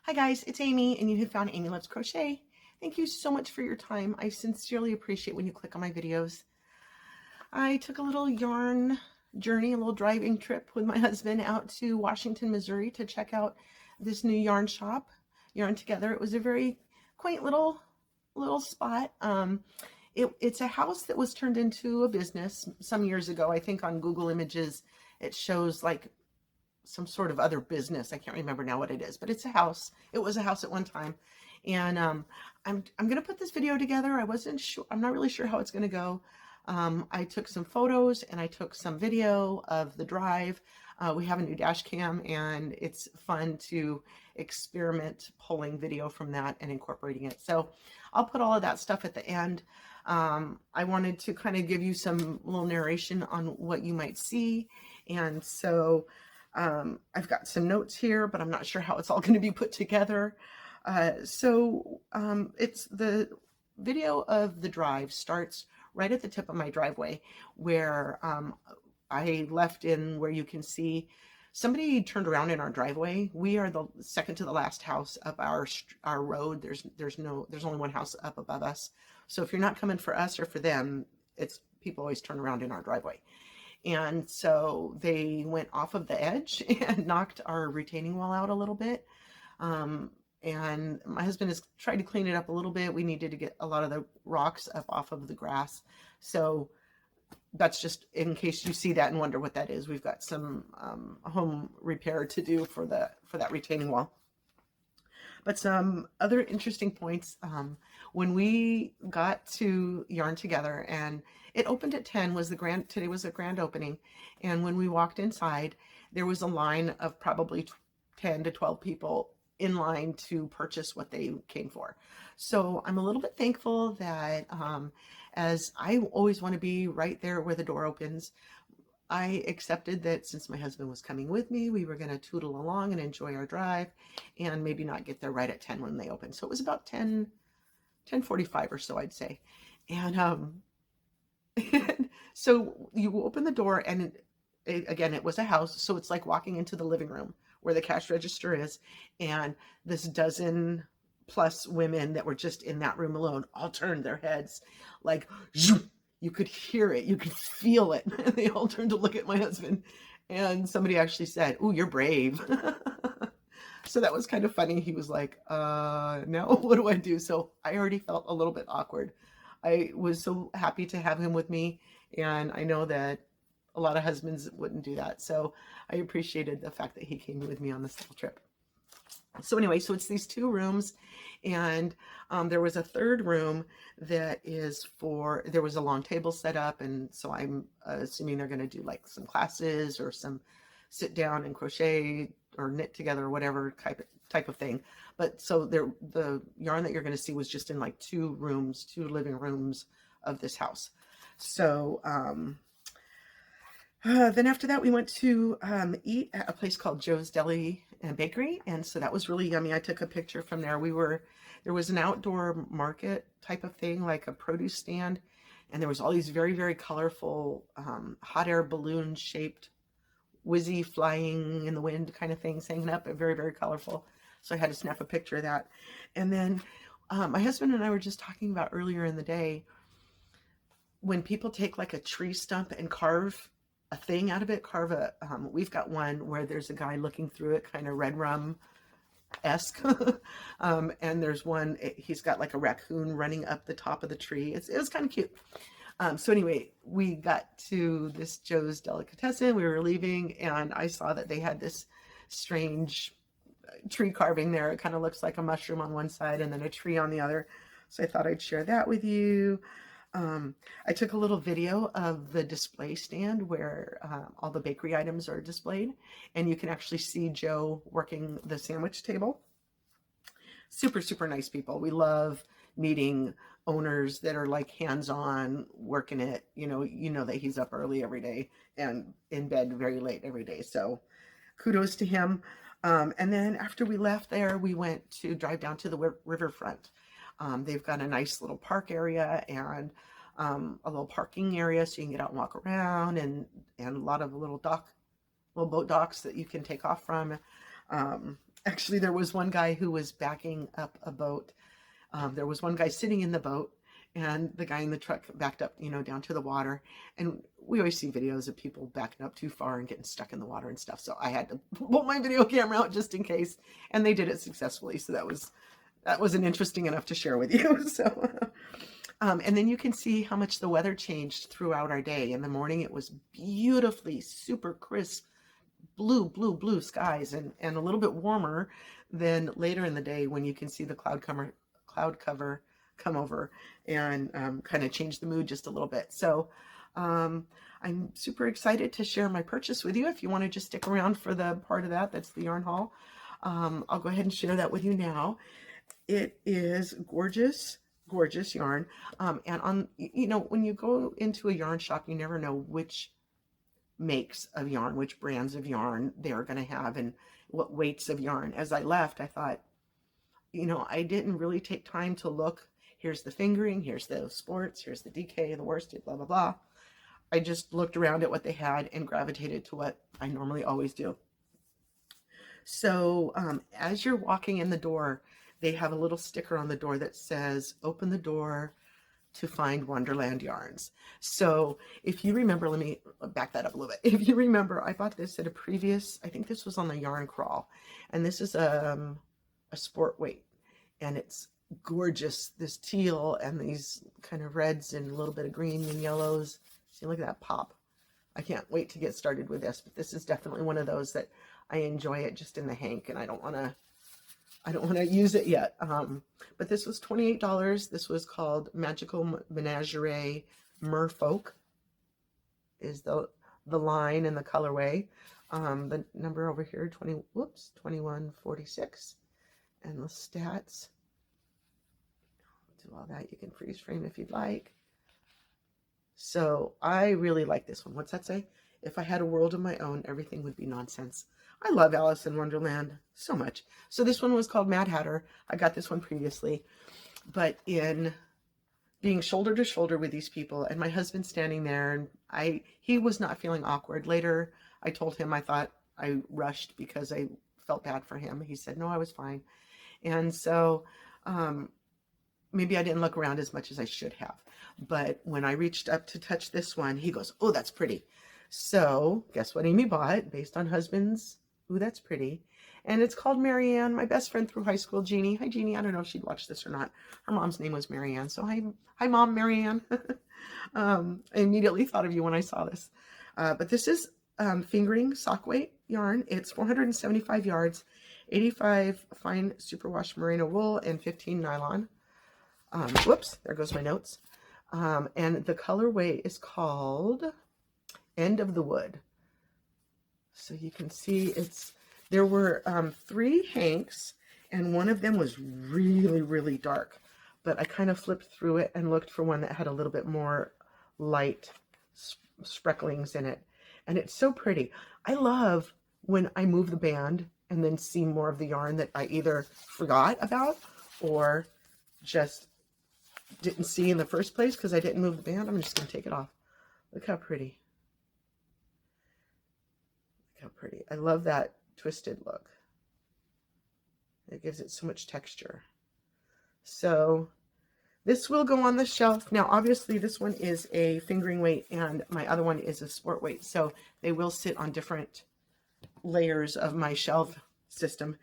Hi guys, it's Amy and you have found Amy Loves Crochet. Thank you so much for your time. I sincerely appreciate when you click on my videos. I took a little yarn journey, a little driving trip with my husband out to Washington, Missouri to check out this new yarn shop, Yarn Together. It was a very quaint little spot. It's a house that was turned into a business some years ago. I think on Google Images it shows like some sort of other business. I can't remember now what it is, but it's a house. It was a house at one time. And I'm going to put this video together. I wasn't sure. I'm not really sure how it's going to go. I took some photos and I took some video of the drive. We have a new dash cam and it's fun to experiment pulling video from that and incorporating it. So I'll put all of that stuff at the end. I wanted to kind of give you some little narration on what you might see. And so I've got some notes here, but I'm not sure how it's all going to be put together. It's the video of the drive starts right at the tip of my driveway where I left in where you can see somebody turned around in our driveway. We are the second to the last house up our road. There's only one house up above us. So if you're not coming for us or for them, it's people always turn around in our driveway. And so they went off of the edge and knocked our retaining wall out a little bit. And my husband has tried to clean it up a little bit. We needed to get a lot of the rocks up off of the grass. So that's just in case you see that and wonder what that is. We've got some home repair to do for that retaining wall. But some other interesting points, when we got to Yarn Together, and it opened at 10, today was a grand opening. And when we walked inside, there was a line of probably 10 to 12 people in line to purchase what they came for. So I'm a little bit thankful that as I always want to be right there where the door opens, I accepted that since my husband was coming with me, we were going to tootle along and enjoy our drive and maybe not get there right at 10 when they opened. So it was about 10:45 or so, I'd say. And so you open the door and again, it was a house. So it's like walking into the living room where the cash register is. And this dozen plus women that were just in that room alone all turned their heads like, zoom. You could hear it. You could feel it. And they all turned to look at my husband. And somebody actually said, "Ooh, you're brave." So that was kind of funny. He was like, no, what do I do? So I already felt a little bit awkward. I was so happy to have him with me. And I know that a lot of husbands wouldn't do that. So I appreciated the fact that he came with me on this little trip. So anyway, so it's these two rooms, and there was a third room that is there was a long table set up, and so I'm assuming they're going to do like some classes or some sit down and crochet or knit together or whatever type of thing. But so the yarn that you're going to see was just in like two living rooms of this house. So then after that, we went to eat at a place called Joe's Deli and Bakery. And so that was really yummy. I took a picture from there. There was an outdoor market type of thing, like a produce stand. And there was all these very, very colorful hot air balloon shaped whizzy flying in the wind kind of things hanging up, very, very colorful. So I had to snap a picture of that. And then my husband and I were just talking about earlier in the day, when people take like a tree stump and carve a thing out of it, we've got one where there's a guy looking through it, kind of red rum-esque. And there's one, he's got like a raccoon running up the top of the tree. It was kind of cute. So anyway, we got to this Joe's Delicatessen. We were leaving and I saw that they had this strange tree carving there. It kind of looks like a mushroom on one side and then a tree on the other. So I thought I'd share that with you. I took a little video of the display stand where all the bakery items are displayed, and you can actually see Joe working the sandwich table. Super, super nice people. We love meeting owners that are like hands-on working it. You know that he's up early every day and in bed very late every day. So kudos to him. And then after we left there, we went to drive down to the riverfront. They've got a nice little park area and a little parking area so you can get out and walk around, and a lot of little boat docks that you can take off from. Actually, there was one guy who was backing up a boat. There was one guy sitting in the boat, and the guy in the truck backed up, down to the water. And we always see videos of people backing up too far and getting stuck in the water and stuff. So I had to pull my video camera out just in case, and they did it successfully. So that wasn't interesting enough to share with you. So, and then you can see how much the weather changed throughout our day. In the morning, it was beautifully super crisp, blue skies, and a little bit warmer than later in the day when you can see the cloud cover come over and kind of change the mood just a little bit. So I'm super excited to share my purchase with you. If you want to just stick around for the part of that's the yarn haul. I'll go ahead and share that with you now. It is gorgeous yarn. And when you go into a yarn shop, you never know which makes of yarn, which brands of yarn they're going to have and what weights of yarn. As I left, I thought, I didn't really take time to look. Here's the fingering, here's the sports, here's the DK, the worsted, blah, blah, blah. I just looked around at what they had and gravitated to what I normally always do. So as you're walking in the door, they have a little sticker on the door that says, open the door to find Wonderland yarns. So if you remember, let me back that up a little bit. If you remember, I bought this at a previous, I think this was on the Yarn Crawl, and this is a sport weight, and it's gorgeous, this teal and these kind of reds and a little bit of green and yellows. See, look at that pop. I can't wait to get started with this, but this is definitely one of those that I enjoy it just in the hank, and I don't want to use it yet. But this was $28. This was called Magical Menagerie Merfolk is the line and the colorway. The number over here, 2146. And the stats. Do all that. You can freeze frame if you'd like. So I really like this one. What's that say? If I had a world of my own, everything would be nonsense. I love Alice in Wonderland so much. So this one was called Mad Hatter. I got this one previously, but in being shoulder to shoulder with these people and my husband standing there, and he was not feeling awkward. Later, I told him I thought I rushed because I felt bad for him. He said, no, I was fine. And so maybe I didn't look around as much as I should have. But when I reached up to touch this one, he goes, oh, that's pretty. So guess what Amy bought based on husband's, ooh, that's pretty. And it's called Marianne, my best friend through high school, Jeannie. Hi, Jeannie. I don't know if she'd watch this or not. Her mom's name was Marianne. So hi, Mom, Marianne. I immediately thought of you when I saw this. But this is fingering sock weight yarn. It's 475 yards, 85 fine superwash merino wool, and 15 nylon. Whoops, there goes my notes. And the colorway is called End of the Wood. So you can see there were 3 hanks, and one of them was really dark, but I kind of flipped through it and looked for one that had a little bit more light sprecklings in it, and it's so pretty. I love when I move the band and then see more of the yarn that I either forgot about or just didn't see in the first place because I didn't move the band. I'm just going to take it off. Look how pretty. Look how pretty. I love that twisted look. It gives it so much texture. So this will go on the shelf. Now, obviously, this one is a fingering weight and my other one is a sport weight. So they will sit on different layers of my shelf system.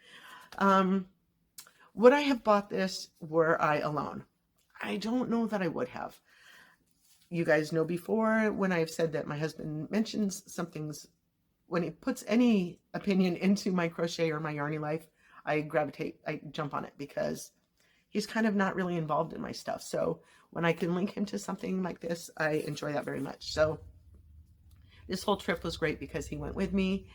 Would I have bought this were I alone? I don't know that I would have. You guys know before when I've said that my husband mentions some things, when he puts any opinion into my crochet or my yarny life, I jump on it because he's kind of not really involved in my stuff. So when I can link him to something like this, I enjoy that very much. So this whole trip was great because he went with me.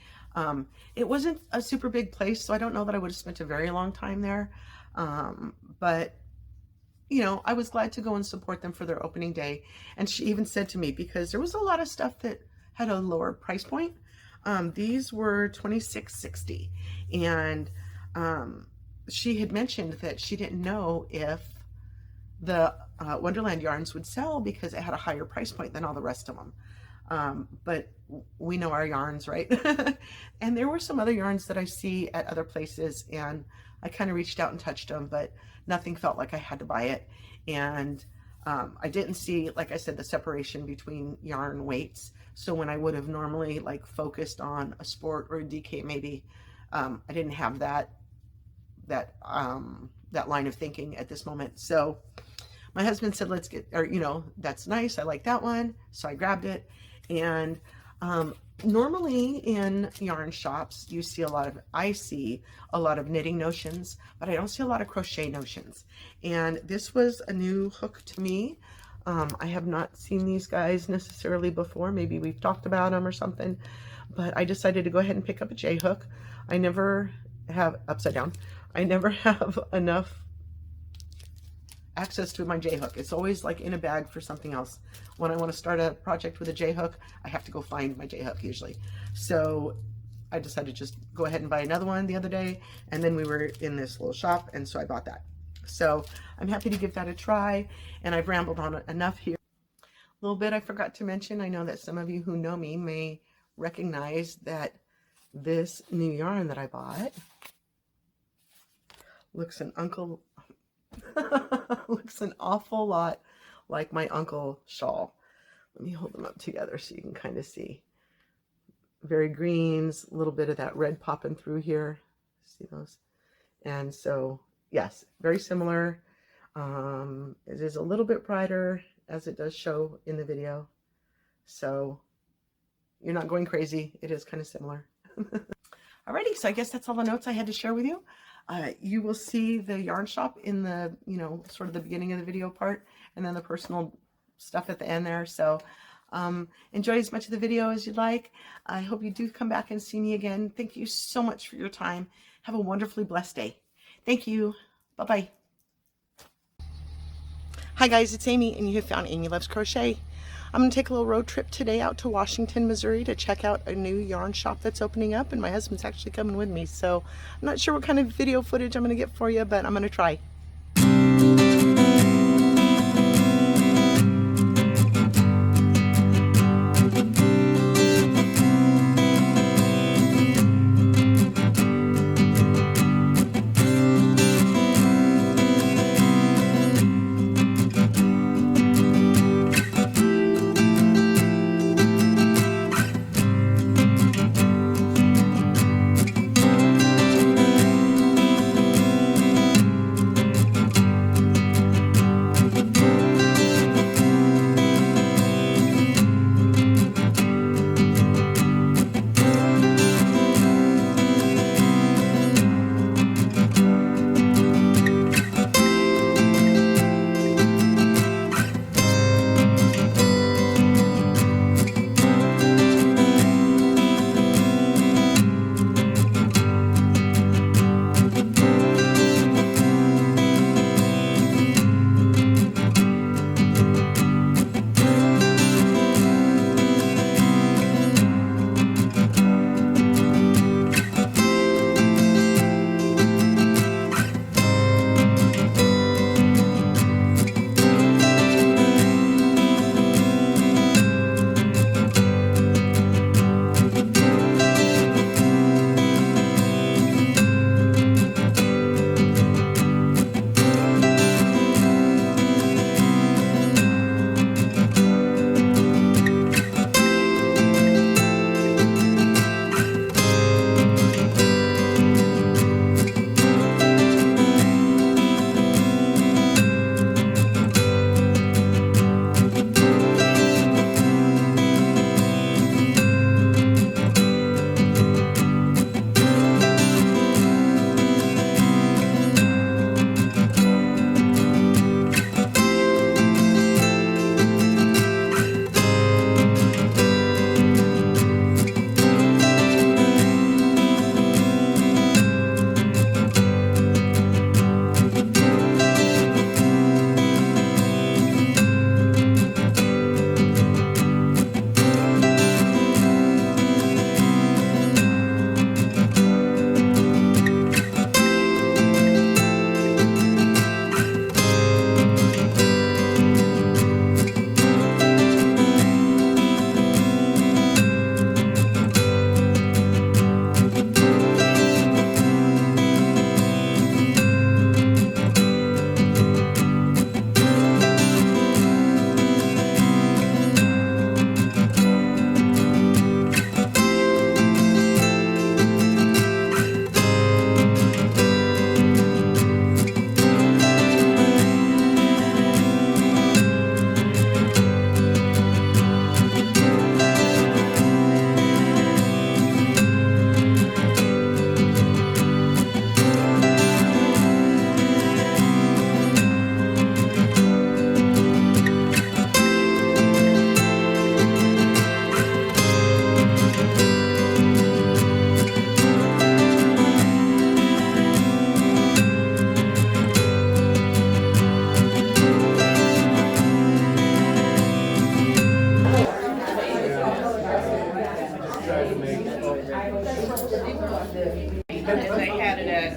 It wasn't a super big place, so I don't know that I would have spent a very long time there. But you know, I was glad to go and support them for their opening day. And she even said to me, because there was a lot of stuff that had a lower price point. These were $26.60. And she had mentioned that she didn't know if the Wonderland yarns would sell because it had a higher price point than all the rest of them. But we know our yarns, right? And there were some other yarns that I see at other places, and I kind of reached out and touched them, but nothing felt like I had to buy it. And I didn't see, like I said, the separation between yarn weights. So when I would have normally like focused on a sport or a DK maybe, I didn't have that line of thinking at this moment. So my husband said, let's get, or, you know, that's nice. I like that one. So I grabbed it. And normally in yarn shops, I see a lot of knitting notions, but I don't see a lot of crochet notions. And this was a new hook to me. I have not seen these guys necessarily before. Maybe we've talked about them or something, but I decided to go ahead and pick up a J hook. I never have, upside down, I never have enough access to my J hook. It's always like in a bag for something else. When I want to start a project with a J hook, I have to go find my J hook usually. So I decided to just go ahead and buy another one the other day, and then we were in this little shop, and so I bought that. So I'm happy to give that a try, and I've rambled on enough here. A little bit I forgot to mention, I know that some of you who know me may recognize that this new yarn that I bought looks an awful lot like my uncle shawl. Let me hold them up together so you can kind of see. Very greens, a little bit of that red popping through here. See those? And so, yes, very similar. It is a little bit brighter, as it does show in the video. So you're not going crazy. It is kind of similar. Alrighty, so I guess that's all the notes I had to share with you. You will see the yarn shop in the, you know, sort of the beginning of the video part, and then the personal stuff at the end there. So enjoy as much of the video as you'd like. I hope you do come back and see me again. Thank you so much for your time. Have a wonderfully blessed day. Thank you. Bye-bye. Hi guys, it's Amy, and you have found Amy Loves Crochet. I'm going to take a little road trip today out to Washington, Missouri to check out a new yarn shop that's opening up, and my husband's actually coming with me. So I'm not sure what kind of video footage I'm going to get for you, but I'm going to try.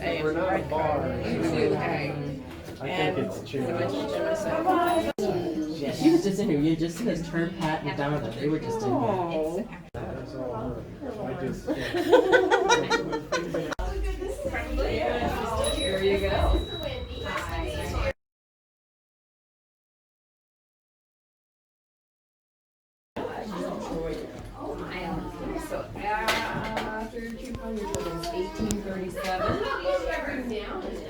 We're not a bar. I think it's true. She was just in here. You just see this turn Pat and Donna. They were just in here. That's all her. I just. Here you go. So after 200 is 1837.